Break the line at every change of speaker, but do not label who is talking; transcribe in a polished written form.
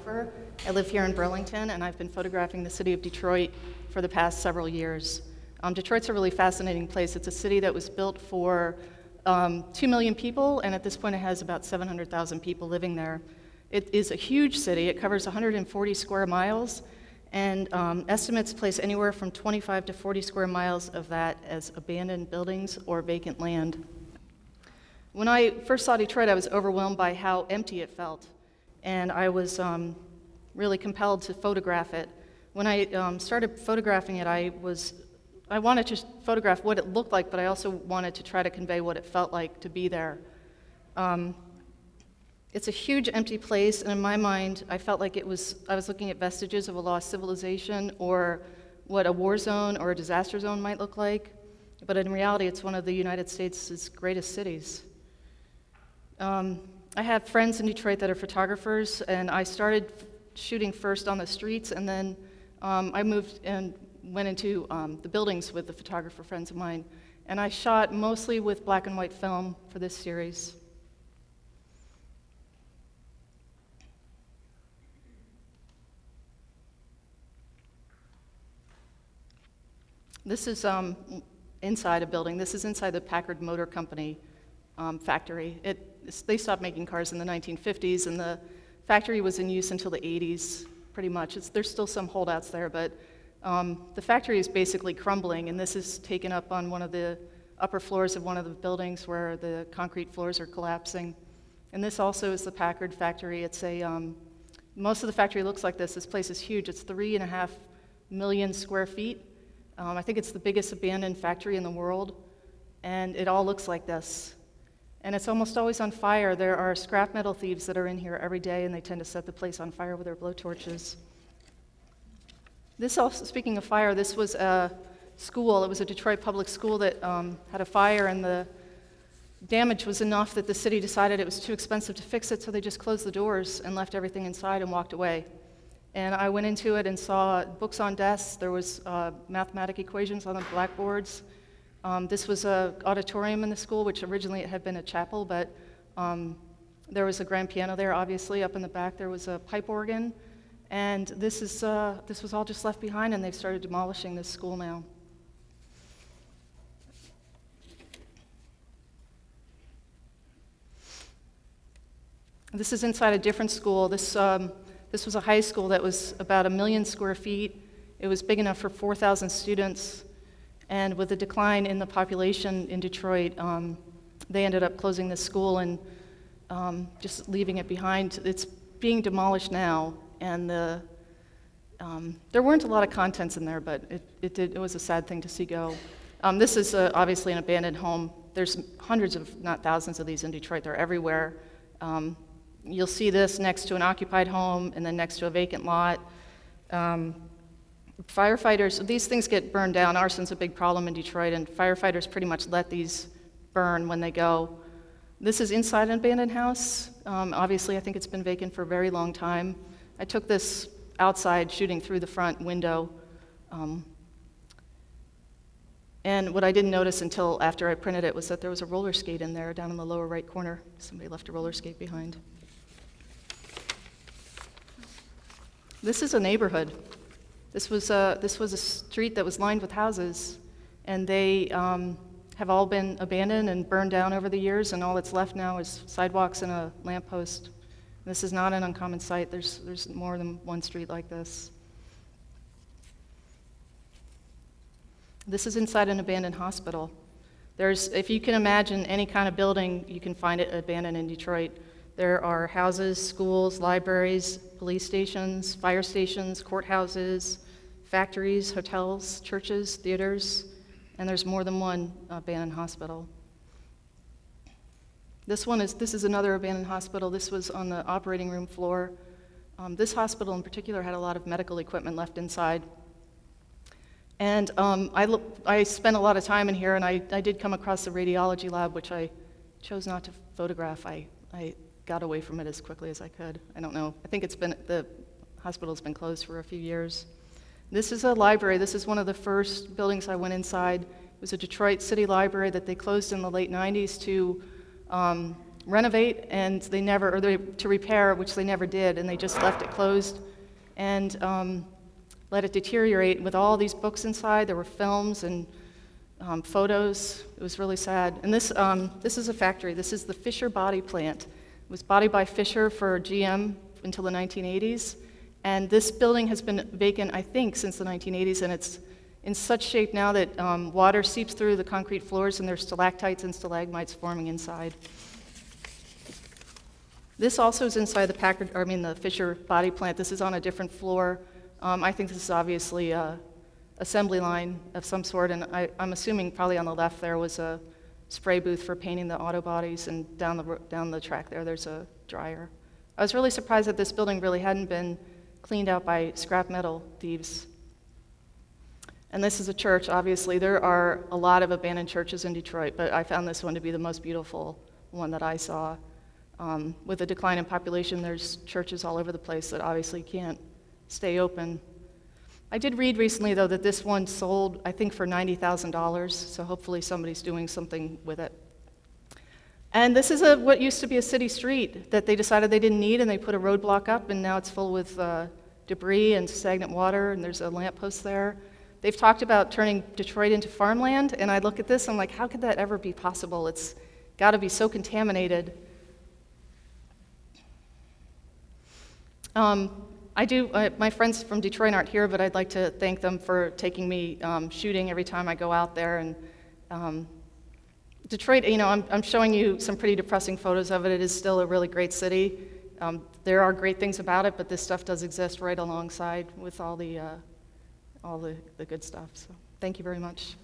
photographer. I live here in Burlington, and I've been photographing the city of Detroit for the past several years. Detroit's a really fascinating place. It's a city that was built for 2 million people, and at this point it has about 700,000 people living there. It is a huge city. It covers 140 square miles, and estimates place anywhere from 25 to 40 square miles of that as abandoned buildings or vacant land. When I first saw Detroit, I was overwhelmed by how empty it felt, and I was really compelled to photograph it. When I started photographing it, I wanted to photograph what it looked like, but I also wanted to try to convey what it felt like to be there. It's a huge empty place, and in my mind, I felt like I was looking at vestiges of a lost civilization or what a war zone or a disaster zone might look like, but in reality, it's one of the United States' greatest cities. I have friends in Detroit that are photographers, and I started shooting first on the streets, and then I moved and went into the buildings with the photographer friends of mine, and I shot mostly with black and white film for this series. This is inside a building. This is inside the Packard Motor Company factory. They stopped making cars in the 1950s, and the factory was in use until the 80s, pretty much. There's still some holdouts there, but the factory is basically crumbling, and this is taken up on one of the upper floors of one of the buildings where the concrete floors are collapsing. And this also is the Packard factory. It's most of the factory looks like this. This place is huge. It's 3.5 million square feet. I think it's the biggest abandoned factory in the world, and it all looks like this. And it's almost always on fire. There are scrap metal thieves that are in here every day, and they tend to set the place on fire with their blowtorches. This also, speaking of fire, this was a school. It was a Detroit public school that had a fire, and the damage was enough that the city decided it was too expensive to fix it, so they just closed the doors and left everything inside and walked away. And I went into it and saw books on desks. There was mathematic equations on the blackboards. This was an auditorium in the school, which originally it had been a chapel, but there was a grand piano there, obviously. Up in the back there was a pipe organ. And this was all just left behind, and they've started demolishing this school now. This is inside a different school. This was a high school that was about 1 million square feet. It was big enough for 4,000 students. And with the decline in the population in Detroit, they ended up closing this school and just leaving it behind. It's being demolished now, and there weren't a lot of contents in there, but it was a sad thing to see go. This is obviously an abandoned home. There's hundreds of, not thousands of these in Detroit. They're everywhere. You'll see this next to an occupied home and then next to a vacant lot. Firefighters, these things get burned down. Arson's a big problem in Detroit, and firefighters pretty much let these burn when they go. This is inside an abandoned house. Obviously, I think it's been vacant for a very long time. I took this outside, shooting through the front window. And what I didn't notice until after I printed it was that there was a roller skate in there down in the lower right corner. Somebody left a roller skate behind. This is a neighborhood. This was a street that was lined with houses, and they have all been abandoned and burned down over the years, and all that's left now is sidewalks and a lamppost. This is not an uncommon sight. There's more than one street like this. This is inside an abandoned hospital. If you can imagine any kind of building, you can find it abandoned in Detroit. There are houses, schools, libraries, police stations, fire stations, courthouses, factories, hotels, churches, theaters, and there's more than one abandoned hospital. This is another abandoned hospital. This was on the operating room floor. This hospital in particular had a lot of medical equipment left inside. And I spent a lot of time in here, and I did come across the radiology lab, which I chose not to photograph. I got away from it as quickly as I could. I don't know. I think the hospital's been closed for a few years. This is a library. This is one of the first buildings I went inside. It was a Detroit City Library that they closed in the late 90s to renovate and to repair, which they never did, and they just left it closed and let it deteriorate with all these books inside. There were films and photos. It was really sad. And this is a factory. This is the Fisher body plant. It was bodied by Fisher for GM until the 1980s. And this building has been vacant, I think, since the 1980s, and it's in such shape now that water seeps through the concrete floors and there's stalactites and stalagmites forming inside. This also is inside the Fisher body plant. This is on a different floor. I think this is obviously an assembly line of some sort, and I'm assuming probably on the left there was a spray booth for painting the auto bodies, and down the track there's a dryer. I was really surprised that this building really hadn't been cleaned out by scrap metal thieves. And this is a church, obviously. There are a lot of abandoned churches in Detroit, but I found this one to be the most beautiful one that I saw. With the decline in population, there's churches all over the place that obviously can't stay open. I did read recently, though, that this one sold, I think, for $90,000, so hopefully somebody's doing something with it. And this is what used to be a city street that they decided they didn't need, and they put a roadblock up, and now it's full with debris and stagnant water, and there's a lamppost there. They've talked about turning Detroit into farmland, and I look at this, I'm like, how could that ever be possible? It's got to be so contaminated. My friends from Detroit aren't here, but I'd like to thank them for taking me shooting every time I go out there. And Detroit, I'm showing you some pretty depressing photos of it. It is still a really great city. There are great things about it, but this stuff does exist right alongside with all the good stuff. So thank you very much.